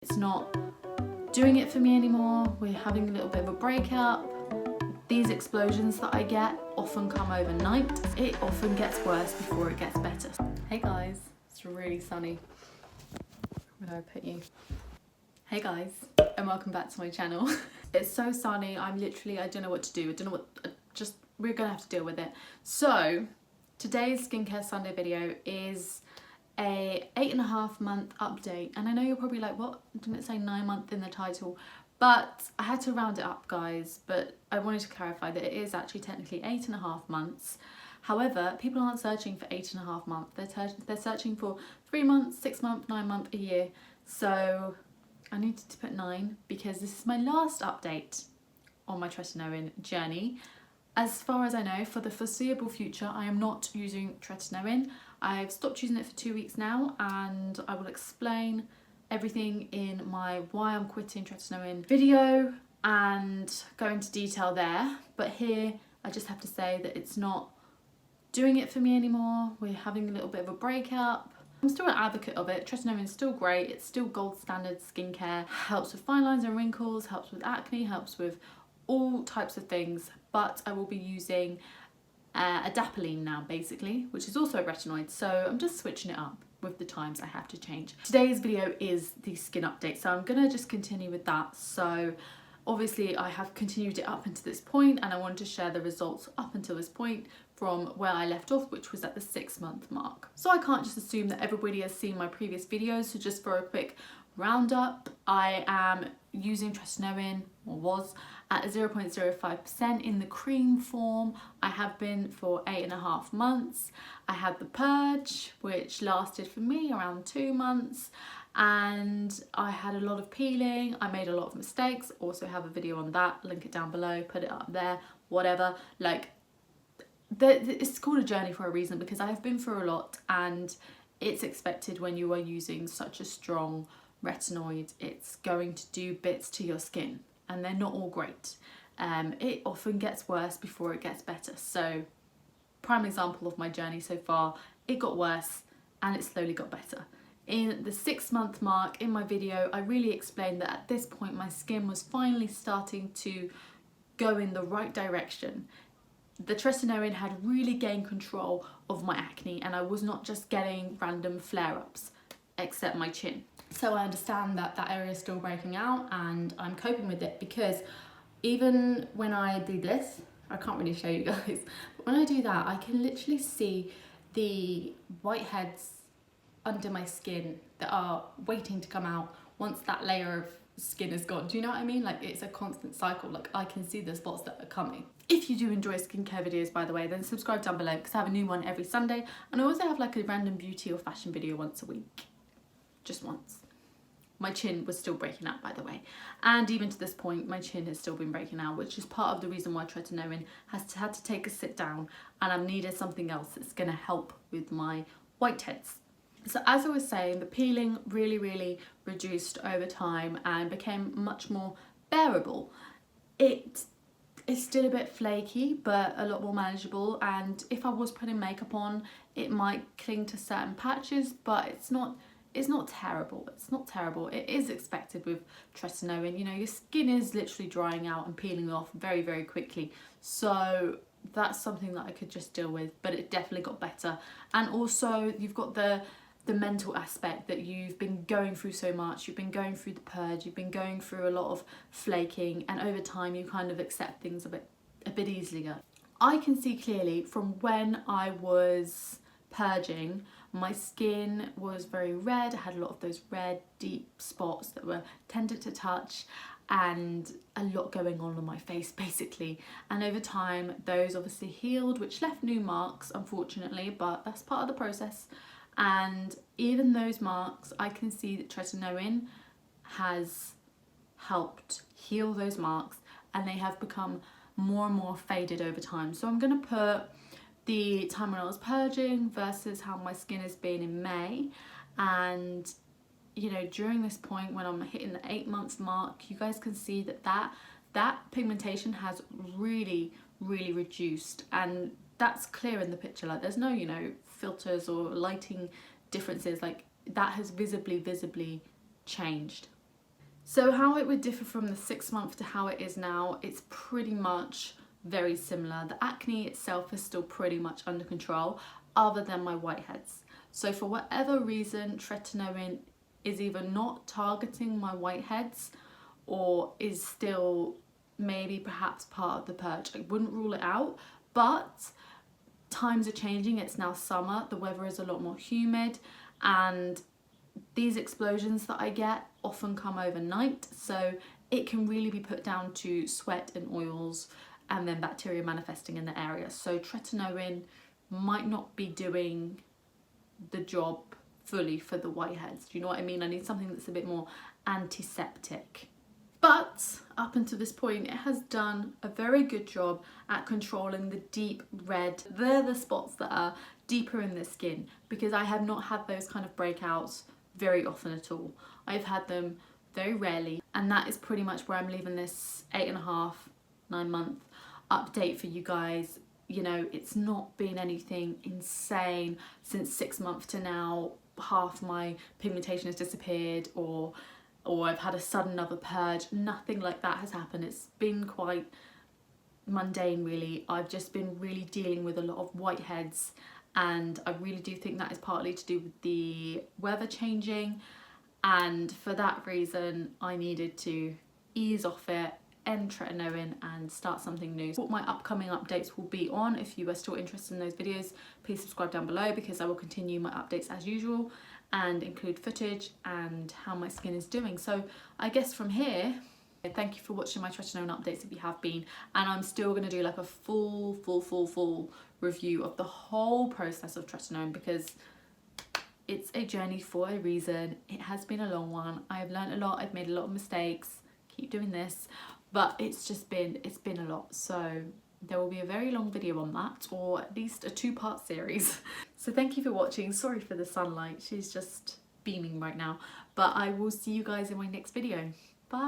It's not doing it for me anymore. We're having a little bit of a breakup. These explosions that I get often come overnight. It often gets worse before it gets better. Hey guys, it's really sunny. Where do I put you? Hey guys, and welcome back to my channel. It's so sunny, I don't know what to do. I don't know what, we're gonna have to deal with it. So, today's Skincare Sunday video is a 8.5 month update, and I know you're probably like, what, didn't it say 9 month in the title? But I had to round it up, guys, but I wanted to clarify that it is actually technically 8.5 months. However, people aren't searching for 8.5 months, they're searching for 3 months, 6 months, 9 months, a year. So I needed to put 9 because this is my last update on my tretinoin journey. As far as I know, for the foreseeable future, I am not using tretinoin. I've stopped using it for 2 weeks now, and I will explain everything in my why I'm quitting tretinoin video and go into detail there. But here, I just have to say that it's not doing it for me anymore. We're having a little bit of a breakup. I'm still an advocate of it. Tretinoin is still great. It's still gold standard skincare. Helps with fine lines and wrinkles, helps with acne, helps with all types of things. But I will be using Adapalene now, basically, which is also a retinoid. So I'm just switching it up with the times I have to change. Today's video is the skin update, so I'm gonna just continue with that. So obviously I have continued it up until this point, and I wanted to share the results up until this point from where I left off, which was at the 6 month mark. So I can't just assume that everybody has seen my previous videos, so just for a quick roundup, I am using tretinoin, or was, at 0.05% in the cream form. I have been for 8.5 months. I had the purge, which lasted for me around 2 months, and I had a lot of peeling. I made a lot of mistakes, also have a video on that, link it down below, put it up there, whatever. Like, it's called a journey for a reason, because I have been through a lot, and it's expected when you are using such a strong retinoid. It's going to do bits to your skin, and they're not all great. It often gets worse before it gets better. So, prime example of my journey so far, it got worse and it slowly got better. In the 6 month mark in my video, I really explained that at this point my skin was finally starting to go in the right direction. The tretinoin had really gained control of my acne, and I was not just getting random flare-ups, except my chin. So I understand that that area is still breaking out, and I'm coping with it, because even when I do this, I can't really show you guys, but when I do that, I can literally see the whiteheads under my skin that are waiting to come out once that layer of skin is gone. Do you know what I mean? Like, it's a constant cycle. Like, I can see the spots that are coming. If you do enjoy skincare videos, by the way, then subscribe down below, because I have a new one every Sunday, and I also have like a random beauty or fashion video once a week. Just once. My chin was still breaking out, by the way, and even to this point my chin has still been breaking out, which is part of the reason why tretinoin has had to take a sit down, and I've needed something else that's going to help with my whiteheads. So as I was saying, the peeling really reduced over time and became much more bearable. It is still a bit flaky, but a lot more manageable, and if I was putting makeup on, it might cling to certain patches, but it's not terrible. It's not terrible. It is expected with tretinoin. You know, your skin is literally drying out and peeling off very quickly. So that's something that I could just deal with, but it definitely got better. And also you've got the mental aspect that you've been going through so much. You've been going through the purge, you've been going through a lot of flaking, and over time you kind of accept things a bit easier. I can see clearly from when I was purging, my skin was very red. I had a lot of those red deep spots that were tender to touch, and a lot going on my face basically. And over time those obviously healed, which left new marks, unfortunately, but that's part of the process. And even those marks, I can see that tretinoin has helped heal those marks, and they have become more and more faded over time. So I'm going to put the time when I was purging versus how my skin has been in May, and you know, during this point when I'm hitting the 8 months mark, you guys can see that pigmentation has really reduced, and that's clear in the picture. Like, there's no, you know, filters or lighting differences. Like, that has visibly changed. So how it would differ from the 6 month to how it is now, it's pretty much very similar. The acne itself is still pretty much under control, other than my whiteheads. So for whatever reason, tretinoin is either not targeting my whiteheads or is still maybe perhaps part of the purge. I wouldn't rule it out, but times are changing. It's now summer, the weather is a lot more humid, and these explosions that I get often come overnight, so it can really be put down to sweat and oils and then bacteria manifesting in the area. So tretinoin might not be doing the job fully for the whiteheads. Do you know what I mean? I need something that's a bit more antiseptic. But up until this point, it has done a very good job at controlling the deep red. They're the spots that are deeper in the skin, because I have not had those kind of breakouts very often at all. I've had them very rarely, and that is pretty much where I'm leaving this 8.5, 9 month update for you guys. You know, it's not been anything insane since 6 months to now. Half my pigmentation has disappeared, or I've had a sudden other purge. Nothing like that has happened. It's been quite mundane really. I've just been really dealing with a lot of whiteheads, and I really do think that is partly to do with the weather changing, and for that reason I needed to ease off it, end tretinoin and start something new. What my upcoming updates will be on, if you are still interested in those videos, please subscribe down below, because I will continue my updates as usual and include footage and how my skin is doing. So I guess from here, thank you for watching my tretinoin updates if you have been, and I'm still going to do like a full review of the whole process of tretinoin, because it's a journey for a reason. It has been a long one. I've learned a lot, I've made a lot of mistakes, keep doing this, but it's been a lot. So there will be a very long video on that, or at least a 2-part series. So thank you for watching. Sorry for the sunlight, she's just beaming right now, but I will see you guys in my next video.